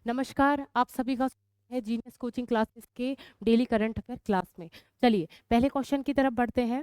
नमस्कार, आप सभी का स्वागत है जीनियस कोचिंग क्लासेस के डेली करंट अफेयर क्लास में। चलिए पहले क्वेश्चन की तरफ बढ़ते हैं।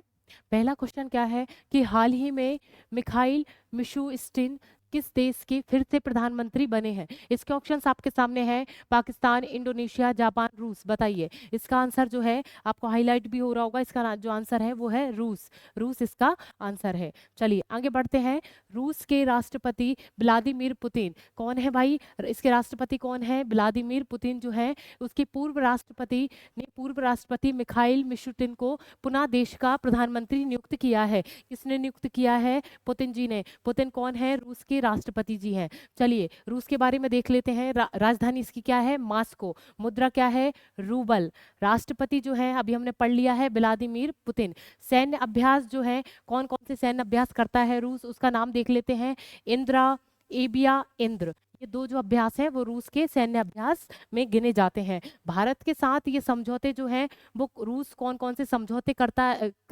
पहला क्वेश्चन क्या है कि हाल ही में मिखाइल मिशूस्टिन किस देश के फिर से प्रधानमंत्री बने हैं? इसके ऑप्शंस आपके सामने हैं, पाकिस्तान, इंडोनेशिया, जापान, रूस। बताइए इसका आंसर जो है आपको हाईलाइट भी हो रहा होगा, इसका जो आंसर है वो है रूस। रूस इसका आंसर है। चलिए आगे बढ़ते हैं। रूस के राष्ट्रपति व्लादिमीर पुतिन कौन है भाई? इसके राष्ट्रपति कौन है? व्लादिमीर पुतिन जो है उसके पूर्व राष्ट्रपति मिखाइल मिशुटिन को पुनः देश का प्रधानमंत्री नियुक्त किया है। किसने नियुक्त किया है? पुतिन जी ने। पुतिन कौन है? रूस के राष्ट्रपति जी हैं। चलिए रूस के बारे में देख लेते हैं। राजधानी इसकी क्या है? मास्को। मुद्रा क्या है? रूबल। राष्ट्रपति जो है अभी हमने पढ़ लिया है व्लादिमीर पुतिन। सैन्य अभ्यास जो है, कौन कौन से सैन्य अभ्यास करता है रूस, उसका नाम देख लेते हैं। इंद्रा, एबिया, इंद्र। ये दो जो अभ्यास हैं वो रूस के सैन्य अभ्यास में गिने जाते हैं। भारत के साथ ये समझौते जो हैं वो रूस कौन कौन से समझौते करता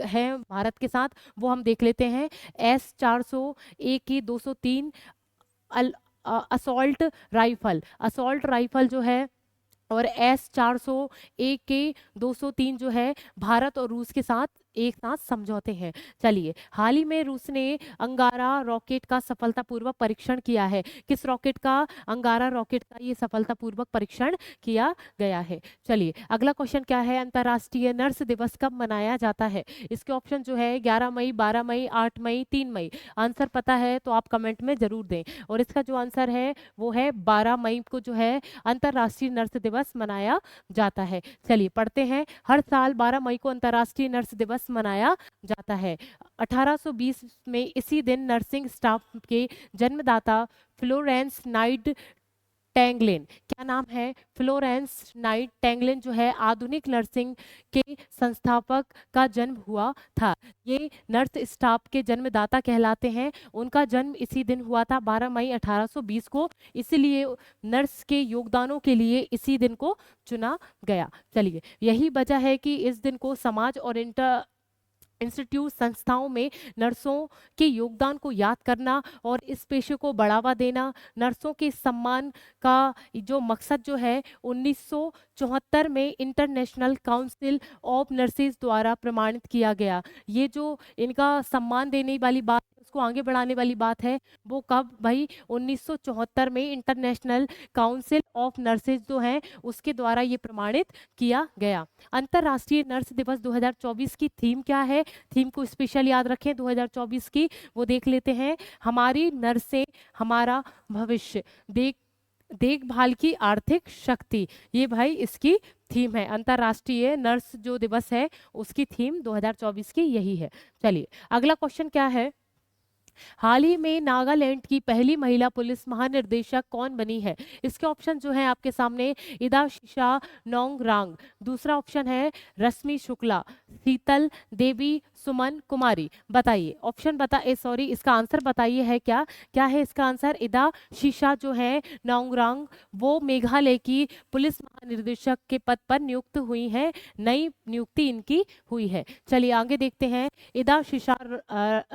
है भारत के साथ, वो हम देख लेते हैं। S-400, AK-203, असॉल्ट राइफल जो है, और S-400, AK-203 जो है भारत और रूस के साथ एक साथ समझौते हैं। चलिए हाल ही में रूस ने अंगारा रॉकेट का सफलतापूर्वक परीक्षण किया है। किस रॉकेट का? अंगारा रॉकेट का ये सफलतापूर्वक परीक्षण किया गया है। चलिए अगला क्वेश्चन क्या है? अंतर्राष्ट्रीय नर्स दिवस कब मनाया जाता है? इसके ऑप्शन जो है 11 मई, 12 मई, 8 मई, 3 मई। आंसर पता है तो आप कमेंट में जरूर दें। और इसका जो आंसर है वो है 12 मई को जो है अंतर्राष्ट्रीय नर्स दिवस मनाया जाता है। चलिए पढ़ते हैं। हर साल 12 मई को अंतर्राष्ट्रीय नर्स दिवस मनाया जाता है। 1820 में इसी दिन नर्सिंग स्टाफ के जन्मदाता फ्लोरेंस नाइट टैंगलिन, क्या नाम है? फ्लोरेंस नाइट टैंगलिन जो है आधुनिक नर्सिंग के संस्थापक का जन्म हुआ था। ये नर्स स्टाफ के जन्मदाता कहलाते हैं। उनका जन्म इसी दिन हुआ था 12 मई 1820 को, इसीलिए नर्स के योगदानों के लिए इसी दिन को चुना गया। चलिए यही वजह है कि इस दिन को समाज और इंस्टीट्यूट संस्थाओं में नर्सों के योगदान को याद करना और इस पेशे को बढ़ावा देना, नर्सों के सम्मान का जो मकसद जो है 1974 में इंटरनेशनल काउंसिल ऑफ नर्सेज द्वारा प्रमाणित किया गया। ये जो इनका सम्मान देने वाली बात, उसको आगे बढ़ाने वाली बात है, वो कब भाई? 1974 में इंटरनेशनल काउंसिल ऑफ नर्सेज जो है उसके द्वारा ये प्रमाणित किया गया। अंतर्राष्ट्रीय नर्स दिवस 2024 की थीम क्या है? थीम को स्पेशल याद रखें 2024 की, वो देख लेते हैं। हमारी नर्सें हमारा भविष्य, देखभाल की आर्थिक शक्ति। ये भाई इसकी थीम है। अंतर्राष्ट्रीय नर्स जो दिवस है उसकी थीम 2024 की यही है। चलिए अगला क्वेश्चन क्या है? हाल ही में नागालैंड की पहली महिला पुलिस महानिर्देशक कौन बनी है? इसके ऑप्शन जो है आपके सामने। इदा शिशा नोंगरांग। दूसरा ऑप्शन है रश्मि शुक्ला, शीतल देवी, सुमन कुमारी। बताइए ऑप्शन सॉरी इसका आंसर बताइए है क्या? क्या है इसका आंसर? इदा शिशा जो है नोंगरांग वो मेघालय की पुलिस महानिर्देशक के पद पर नियुक्त हुई है। नई नियुक्ति इनकी हुई है। चलिए आगे देखते हैं। इदा शिशा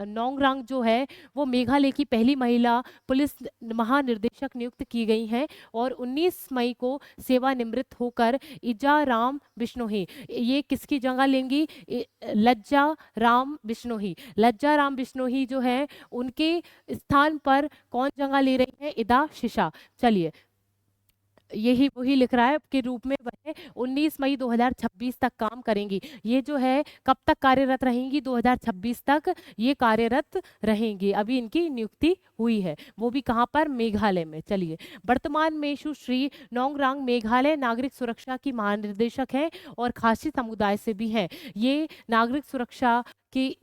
नोंगरांग जो है वो मेघालय की पहली महिला पुलिस महानिर्देशक नियुक्त की गई हैं और 19 मई को सेवानिवृत्त होकर इजा राम बिश्नोई ये किसकी जगह लेंगी? लज्जा राम बिश्नोई। लज्जा राम बिश्नोई जो है उनके स्थान पर कौन जगह ले रही है? इदा शिशा। चलिए यही वही लिख रहा है के रूप में वह 19 मई 2026 तक काम करेंगी। ये जो है कब तक कार्यरत रहेंगी? 2026 तक ये कार्यरत रहेंगी। अभी इनकी नियुक्ति हुई है, वो भी कहाँ पर? मेघालय में। चलिए वर्तमान में सुश्री नोंगरांग मेघालय नागरिक सुरक्षा की महानिर्देशक हैं और खासी समुदाय से भी हैं। ये नागरिक सुरक्षा की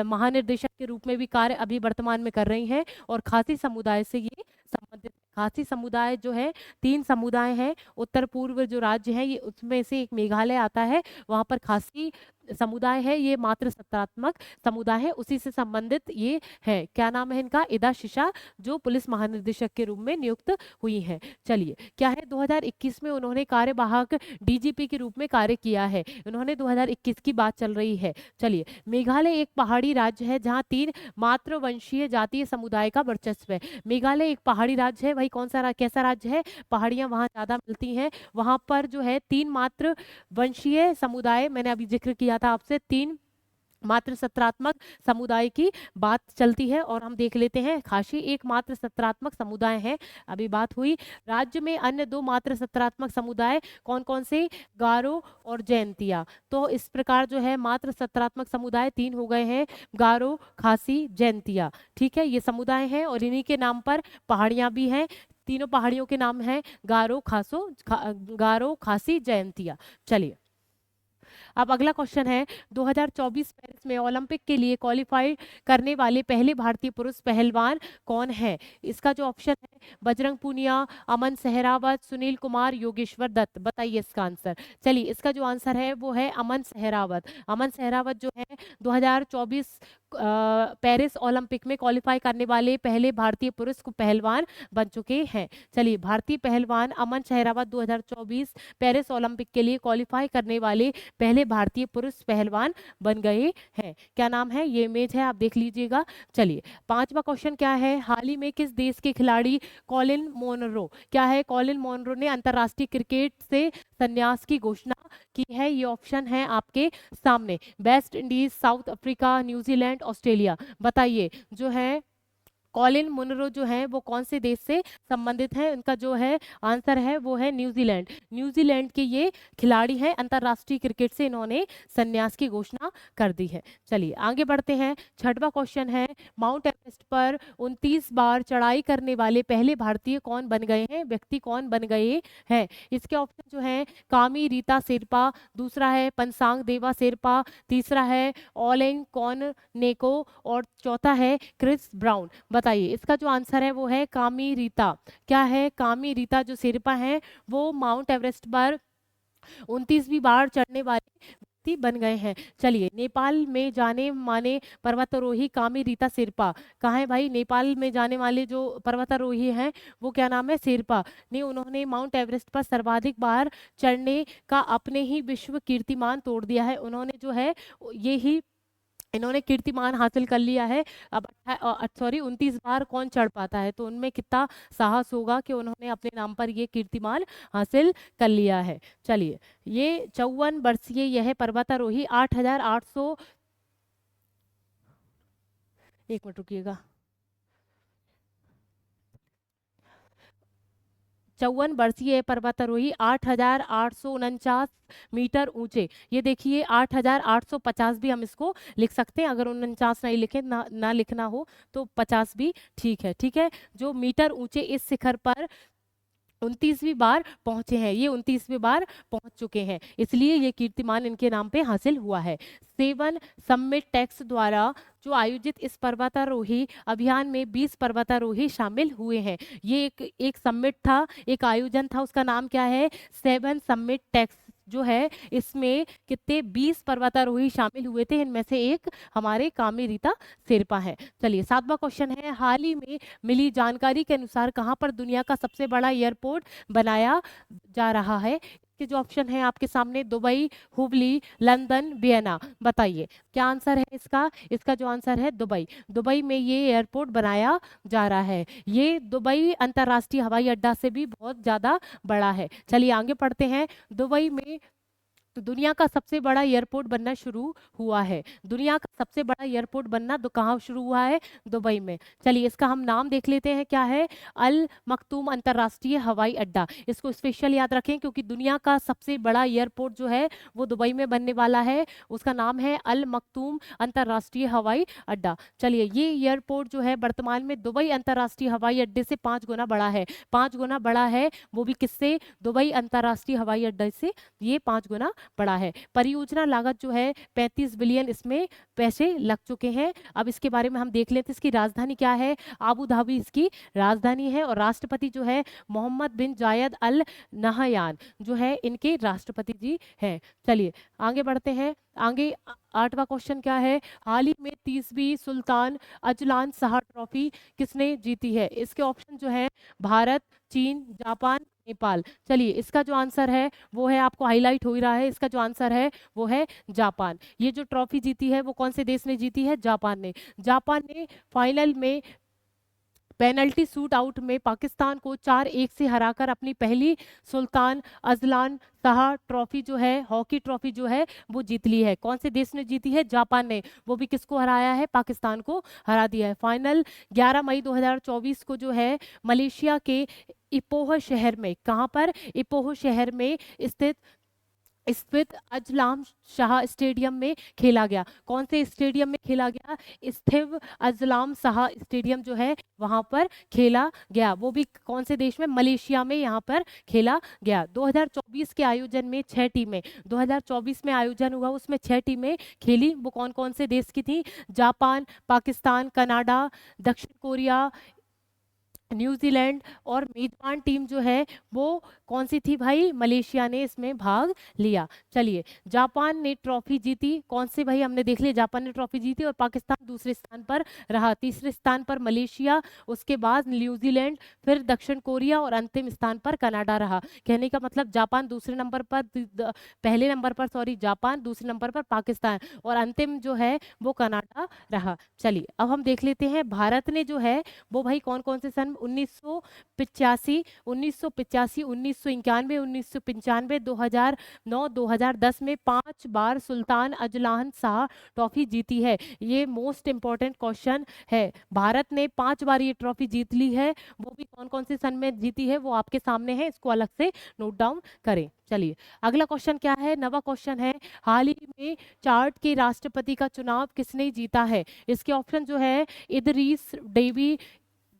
महानिर्देशक के रूप में भी कार्य अभी वर्तमान में कर रही हैं और खासी समुदाय से ये संबंधित। खासी समुदाय जो है 3 समुदाय हैं। उत्तर पूर्व जो राज्य है ये उसमें से एक मेघालय आता है, वहाँ पर खासी समुदाय है ये मातृ सत्रात्मक समुदाय है, उसी से संबंधित ये है। क्या नाम है इनका? इदा शिशा, जो पुलिस महानिदेशक के रूप में नियुक्त हुई है। चलिए, क्या है 2021 में उन्होंने कार्यवाहक डीजीपी के रूप में कार्य किया है। उन्होंने 2021 की बात चल रही है। चलिए, मेघालय एक पहाड़ी राज्य है जहाँ 3 मातृवंशीय जातीय समुदाय का वर्चस्व है। मेघालय एक पहाड़ी राज्य है, वही कौन सा कैसा राज्य है? पहाड़ियां वहाँ ज्यादा मिलती हैं, वहां पर जो है 3 मातृ वंशीय समुदाय, मैंने अभी जिक्र किया था आपसे, 3 मात्र सत्रात्मक समुदाय की बात चलती है। और हम देख लेते हैं, खासी एक मात्र सत्रात्मक समुदाय है, अभी बात हुई। राज्य में अन्य 2 मात्र सत्रात्मक समुदाय कौन कौन से? गारो और जैंतिया। तो इस प्रकार जो है मात्र सत्रात्मक समुदाय 3 हो गए हैं, गारो, खासी, जैंतिया। ठीक है, ये समुदाय हैं और इन्हीं के नाम पर पहाड़ियां भी हैं। तीनों पहाड़ियों के नाम हैं गारो, खासी, जयंतिया। चलिए, अब अगला क्वेश्चन है, 2024 पेरिस में ओलंपिक के लिए क्वालिफाई करने वाले पहले भारतीय पुरुष पहलवान कौन है? इसका जो ऑप्शन है, बजरंग पूनिया, अमन सहरावत, सुनील कुमार, योगेश्वर दत्त। बताइए इसका आंसर। चलिए, इसका जो आंसर है वो है अमन सहरावत। अमन सहरावत जो है 2024 पेरिस ओलंपिक में क्वालिफाई करने वाले पहले भारतीय पुरुष पहलवान बन चुके हैं। चलिए, भारतीय पहलवान अमन सहरावत 2024 पेरिस ओलंपिक के लिए क्वालिफाई करने वाले पहले भारतीय पुरुष पहलवान बन गए हैं। क्या नाम है? ये इमेज है, आप देख लीजिएगा। चलिए, 5वां क्वेश्चन क्या है, हाल ही में किस देश के खिलाड़ी कॉलिन मोनरो, क्या है? कॉलिन मोनरो ने अंतर्राष्ट्रीय क्रिकेट से संन्यास की घोषणा की है। ये ऑप्शन है आपके सामने, West Indies, south Africa, New Zealand, Australia. बताइए, जो है कॉलिन मुनरो जो है वो कौन से देश से संबंधित है? उनका जो है आंसर है वो है न्यूजीलैंड। न्यूजीलैंड के ये खिलाड़ी हैं, अंतर्राष्ट्रीय क्रिकेट से इन्होंने संन्यास की घोषणा कर दी है। चलिए, आगे बढ़ते हैं। 6वां क्वेश्चन है, माउंट एवरेस्ट पर 29 बार चढ़ाई करने वाले पहले भारतीय कौन बन गए हैं? व्यक्ति कौन बन गए हैं? इसके ऑप्शन जो है, कामी रीता शेरपा, दूसरा है पंसांग देवा शेरपा, तीसरा है ओलेंग कौन नेको और चौथा है क्रिस ब्राउन। बताइए, इसका जो आंसर है वो है कामी रीता। क्या है? कामी रीता जो शेरपा है वो माउंट एवरेस्ट पर 29वीं बार चढ़ने वाले व्यक्ति बन गए हैं। चलिए, नेपाल में जाने माने पर्वतारोही कामी रीता शेरपा कहाँ है भाई? नेपाल में जाने वाले जो पर्वतारोही हैं वो क्या नाम है? शेरपा ने उन्होंने माउंट एवरेस्ट पर सर्वाधिक बार चढ़ने का अपने ही विश्व कीर्तिमान तोड़ दिया है। उन्होंने जो है ये ही इन्होंने कीर्तिमान हासिल कर लिया है। अब 29 बार कौन चढ़ पाता है? तो उनमें कितना साहस होगा कि उन्होंने अपने नाम पर ये कीर्तिमान हासिल कर लिया है। चलिए, ये 54 वर्षीय यह पर्वतारोही 8,800, एक मिनट रुकिएगा, 54 वर्षीय पर्वतारोही 8,849 मीटर ऊंचे, ये देखिए 8,850 भी हम इसको लिख सकते हैं, अगर 49 नहीं लिखे ना लिखना हो तो 50 भी ठीक है। ठीक है, जो मीटर ऊंचे इस शिखर पर 29वीं बार पहुंचे हैं, ये 29वीं बार पहुंच चुके हैं, इसलिए ये कीर्तिमान इनके नाम पे हासिल हुआ है। 7 समिट टैक्स द्वारा जो आयोजित इस पर्वतारोही अभियान में 20 पर्वतारोही शामिल हुए हैं। ये एक समिट था, एक आयोजन था, उसका नाम क्या है? 7 समिट टैक्स जो है, इसमें कितने 20 पर्वतारोही शामिल हुए थे, इनमें से एक हमारे कामी रीता शेरपा है। चलिए, 7वां क्वेश्चन है, हाल ही में मिली जानकारी के अनुसार कहां पर दुनिया का सबसे बड़ा एयरपोर्ट बनाया जा रहा है? इसके जो ऑप्शन है आपके सामने, दुबई, हुबली, लंदन, वियना। बताइए क्या आंसर है इसका? इसका जो आंसर है दुबई। दुबई में ये एयरपोर्ट बनाया जा रहा है। ये दुबई अंतर्राष्ट्रीय हवाई अड्डा से भी बहुत ज्यादा बड़ा है। चलिए, आगे पढ़ते हैं। दुबई में दुनिया का सबसे बड़ा एयरपोर्ट बनना शुरू हुआ है। दुनिया का सबसे बड़ा एयरपोर्ट बनना कहाँ शुरू हुआ है? दुबई में। चलिए, इसका हम नाम देख लेते हैं, क्या है? अल मखतूम अंतर्राष्ट्रीय हवाई अड्डा। इसको स्पेशल याद रखें क्योंकि दुनिया का सबसे बड़ा एयरपोर्ट जो है वो दुबई में बनने वाला है, उसका नाम है अल मखतूम अंतर्राष्ट्रीय हवाई अड्डा। चलिए, ये एयरपोर्ट जो है वर्तमान में दुबई अंतर्राष्ट्रीय हवाई अड्डे से 5 गुना बड़ा है। 5 गुना बड़ा है, वो भी किससे? दुबई अंतर्राष्ट्रीय हवाई अड्डे से ये 5 गुना बड़ा है। परियोजना लागत जो है 35 बिलियन इसमें पैसे लग चुके हैं। अब इसके बारे में हम देख लेते हैं। इसकी राजधानी क्या है? आबू धाबी इसकी राजधानी है और राष्ट्रपति जो है मोहम्मद बिन जायद अल नहयान जो है इनके राष्ट्रपति जी हैं। चलिए आगे बढ़ते हैं। आगे 8वां क्वेश्चन क्या है? हाल ही में 30वीं सुल्तान अजलान शाह ट्रॉफी किसने जीती है? इसके ऑप्शन जो है भारत, चीन, जापान, नेपाल। चलिए इसका जो आंसर है वो है, आपको हाईलाइट हो ही रहा है, इसका जो आंसर है वो है जापान। ये जो ट्रॉफी जीती है वो कौन से देश ने जीती है? जापान ने। जापान ने फाइनल में पेनल्टी शूट आउट में पाकिस्तान को 4-1 से हराकर अपनी पहली सुल्तान अजलान शाह ट्रॉफी जो है, हॉकी ट्रॉफी जो है वो जीत ली है। कौन से देश ने जीती है? जापान ने। वो भी किसको हराया है? पाकिस्तान को हरा दिया है। फाइनल 11 मई 2024 को जो है मलेशिया के इपोह शहर में, कहाँ पर? इपोह शहर में स्थित अजलान शाह स्टेडियम में खेला गया। कौन से स्टेडियम में खेला गया? स्थित अजलान शाह स्टेडियम जो है वहां पर खेला गया। वो भी कौन से देश में? मलेशिया में यहाँ पर खेला गया। 2024 के आयोजन में 6 टीमें, 2024 में आयोजन हुआ उसमें 6 टीमें खेली। वो कौन कौन से देश की थी? जापान, पाकिस्तान, कनाडा, दक्षिण कोरिया, न्यूजीलैंड और मेजबान टीम जो है वो कौन सी थी भाई? मलेशिया ने इसमें भाग लिया। चलिए जापान ने ट्रॉफी जीती। कौन से भाई? हमने देख लिया जापान ने ट्रॉफी जीती और पाकिस्तान दूसरे स्थान पर रहा। तीसरे स्थान पर मलेशिया, उसके बाद न्यूजीलैंड, फिर दक्षिण कोरिया और अंतिम स्थान पर कनाडा रहा। कहने का मतलब जापान दूसरे नंबर पर, पहले नंबर पर सॉरी जापान, दूसरे नंबर पर पाकिस्तान और अंतिम जो है वो कनाडा रहा। चलिए अब हम देख लेते हैं भारत ने जो है वो भाई कौन कौन से सन 1985, 1985, 1991, 1995, 2009, 2010 में 5 बार सुल्तान अजलान शाह ट्रॉफी जीती है। ये मोस्ट इंपॉर्टेंट क्वेश्चन है। भारत ने 5 बार ये ट्रॉफी जीत ली है। वो भी कौन कौन से सन में जीती है वो आपके सामने है, इसको अलग से नोट डाउन करें। चलिए अगला क्वेश्चन क्या है? 9वां क्वेश्चन है, हाल ही में चार्ट के राष्ट्रपति का चुनाव किसने जीता है? इसके ऑप्शन जो है इदरीस डेवी,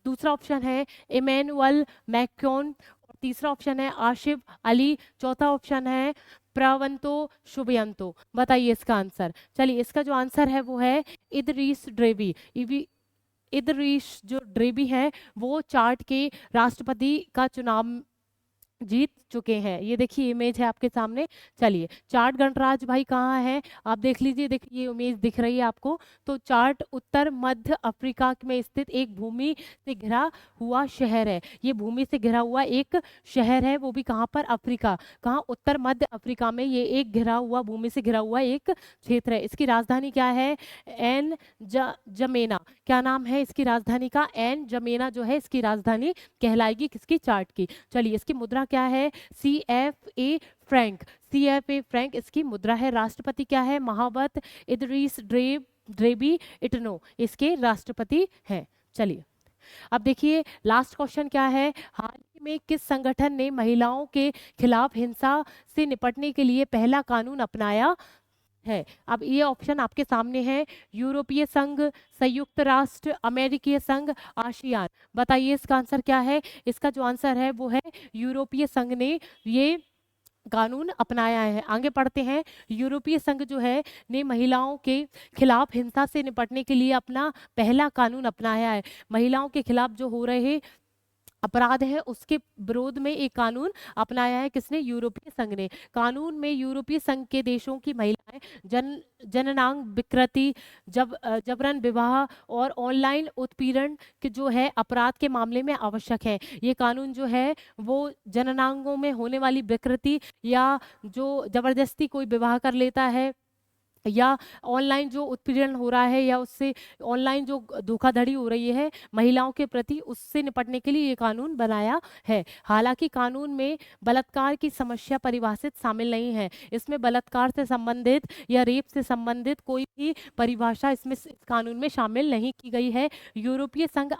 दूसरा ऑप्शन है इमैनुअल मैक्रोन और तीसरा ऑप्शन है आशिफ अली, चौथा ऑप्शन है प्रावंतो शुभयंतो। बताइए इसका आंसर। चलिए इसका जो आंसर है वो है इदरीस ड्रेबी। इदरीस जो ड्रेबी है वो चार्ट के राष्ट्रपति का चुनाव जीत चुके हैं। ये देखिए इमेज है आपके सामने। चलिए चार्ट गणराज्य भाई कहाँ है? आप देख लीजिए, देखिए ये इमेज दिख रही है आपको। तो चार्ट उत्तर मध्य अफ्रीका में स्थित एक भूमि से घिरा हुआ शहर है। ये भूमि से घिरा हुआ एक शहर है, वो भी कहाँ पर? अफ्रीका। कहाँ? उत्तर मध्य अफ्रीका में ये एक घिरा हुआ, भूमि से घिरा हुआ एक क्षेत्र है। इसकी राजधानी क्या है? एन जमेना। क्या नाम है इसकी राजधानी का? एन जमेना जो है इसकी राजधानी कहलाएगी किसकी? चार्ट की। चलिए इसकी मुद्रा क्या है? CFA Frank. CFA फ्रैंक इसकी मुद्रा है। राष्ट्रपति क्या है? महावत इदरीस ड्रेबी इटनो इसके राष्ट्रपति हैं। चलिए अब देखिए लास्ट क्वेश्चन क्या है, हाल ही में किस संगठन ने महिलाओं के खिलाफ हिंसा से निपटने के लिए पहला कानून अपनाया है? अब ये ऑप्शन आपके सामने है, यूरोपीय संघ, संयुक्त राष्ट्र, अमेरिकी संघ, आसियान। बताइए इसका आंसर क्या है? इसका जो आंसर है वो है यूरोपीय संघ ने ये कानून अपनाया है। आगे पढ़ते हैं। यूरोपीय संघ जो है ने महिलाओं के खिलाफ हिंसा से निपटने के लिए अपना पहला कानून अपनाया है। महिलाओं के खिलाफ जो हो रहे अपराध है उसके विरोध में एक कानून अपनाया है। किसने? यूरोपीय संघ ने। कानून में यूरोपीय संघ के देशों की महिलाएं जननांग विकृति, जबरन विवाह और ऑनलाइन उत्पीड़न के जो है अपराध के मामले में आवश्यक है। ये कानून जो है वो जननांगों में होने वाली विकृति या जो जबरदस्ती कोई विवाह कर लेता है या ऑनलाइन जो उत्पीड़न हो रहा है या उससे ऑनलाइन जो धोखाधड़ी हो रही है महिलाओं के प्रति, उससे निपटने के लिए ये कानून बनाया है। हालांकि कानून में बलात्कार की समस्या परिभाषित शामिल नहीं है। इसमें बलात्कार से संबंधित या रेप से संबंधित कोई भी परिभाषा इसमें इस कानून में शामिल नहीं की गई है। यूरोपीय संघ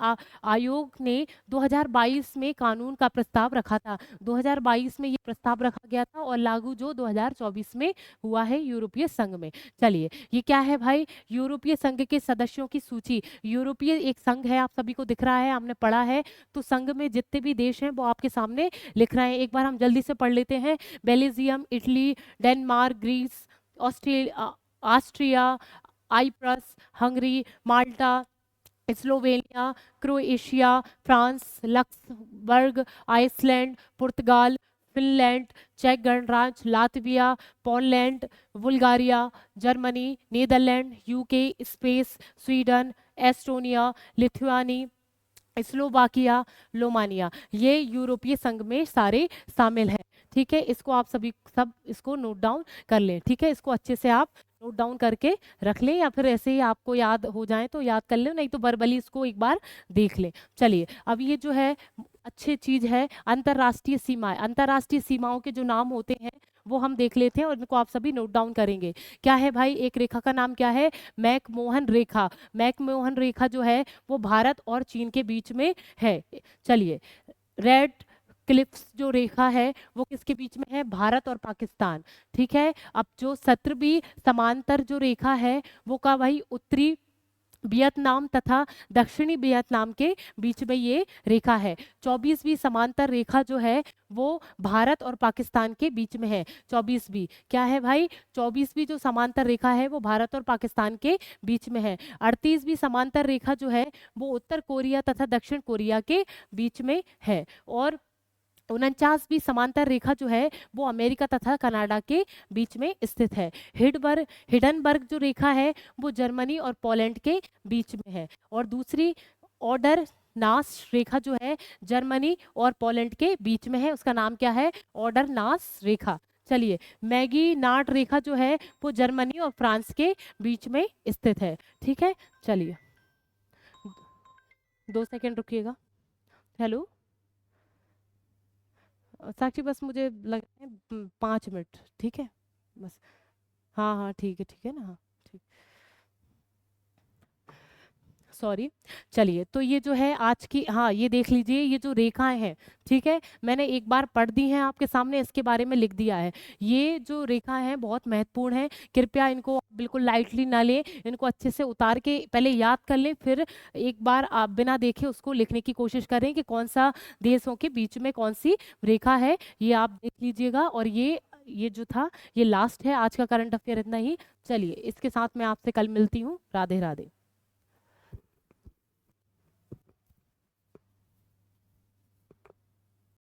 आयोग ने 2022 में कानून का प्रस्ताव रखा था। 2022 में ये प्रस्ताव रखा गया था और लागू जो 2024 में हुआ है यूरोपीय संघ में। चलिए, ये क्या है भाई, यूरोपीय संघ के सदस्यों की सूची। यूरोपीय एक संघ है, आप सभी को दिख रहा है, हमने पढ़ा है। तो संघ में जितने भी देश हैं वो आपके सामने लिख रहे हैं। एक बार हम जल्दी से पढ़ लेते हैं। Belgium, Italy, Denmark, Greece, Australia, Austria, Cyprus, Hungary, Malta, Slovenia, Croatia, France, Luxembourg, Iceland, पुर्तगाल, फिनलैंड, चेक गणराज्य, Latvia, Poland, Bulgaria, Germany, Netherland, UK, Spain, Sweden, Estonia, Lithuania, Slovakia, Romania. ये यूरोपीय संघ में सारे शामिल हैं। ठीक है, इसको आप सभी सब इसको नोट डाउन कर लें। ठीक है, इसको अच्छे से आप नोट डाउन करके रख लें, या फिर ऐसे ही आपको याद हो जाए तो याद कर लें, नहीं तो वर्बली इसको एक बार देख लें। चलिए, अब ये जो है अच्छी चीज है, अंतर्राष्ट्रीय सीमाएं। अंतर्राष्ट्रीय सीमाओं के जो नाम होते हैं वो हम देख लेते हैं और इनको आप सभी नोट डाउन करेंगे। क्या है भाई, एक रेखा का नाम क्या है, मैकमोहन रेखा। मैकमोहन रेखा जो है वो भारत और चीन के बीच में है। चलिए, रेड क्लिफ्स जो रेखा है वो किसके बीच में है, भारत और पाकिस्तान। ठीक है, अब जो 17वीं समांतर जो रेखा है वो का भाई उत्तरी वियतनाम तथा दक्षिणी वियतनाम के बीच में ये रेखा है। 24वीं समांतर रेखा जो है वो भारत और पाकिस्तान के बीच में है। 24वीं क्या है भाई, 24वीं जो समांतर रेखा है वो भारत और पाकिस्तान के बीच में है। 38वीं समांतर रेखा जो है वो उत्तर कोरिया तथा दक्षिण कोरिया के बीच में है। और 49वीं समांतर रेखा जो है वो अमेरिका तथा कनाडा के बीच में स्थित है। हिडनबर्ग जो रेखा है वो जर्मनी और पोलैंड के बीच में है। और दूसरी ऑर्डर नास रेखा जो है जर्मनी और पोलैंड के बीच में है, उसका नाम क्या है, ऑर्डर नास रेखा। चलिए, मैगी नाट रेखा जो है वो जर्मनी और फ्रांस के बीच में स्थित है। ठीक है, चलिए 2 सेकंड रुकिएगा। हेलो साक्षी, बस मुझे लग रहे हैं 5 मिनट, ठीक है बस। हाँ हाँ ठीक है ना, हाँ ठीक, सॉरी। चलिए, तो ये जो है आज की, हाँ ये देख लीजिए, ये जो रेखाएं हैं, ठीक है, मैंने एक बार पढ़ दी हैं आपके सामने, इसके बारे में लिख दिया है। ये जो रेखाएं हैं बहुत महत्वपूर्ण है, कृपया इनको बिल्कुल लाइटली ना लें, इनको अच्छे से उतार के पहले याद कर लें, फिर एक बार आप बिना देखे उसको लिखने की कोशिश करें कि कौन सा देशों के बीच में कौन सी रेखा है, ये आप देख लीजिएगा। और ये जो था ये लास्ट है आज का करंट अफेयर, इतना ही। चलिए, इसके साथ मैं आपसे कल मिलती हूँ। राधे राधे।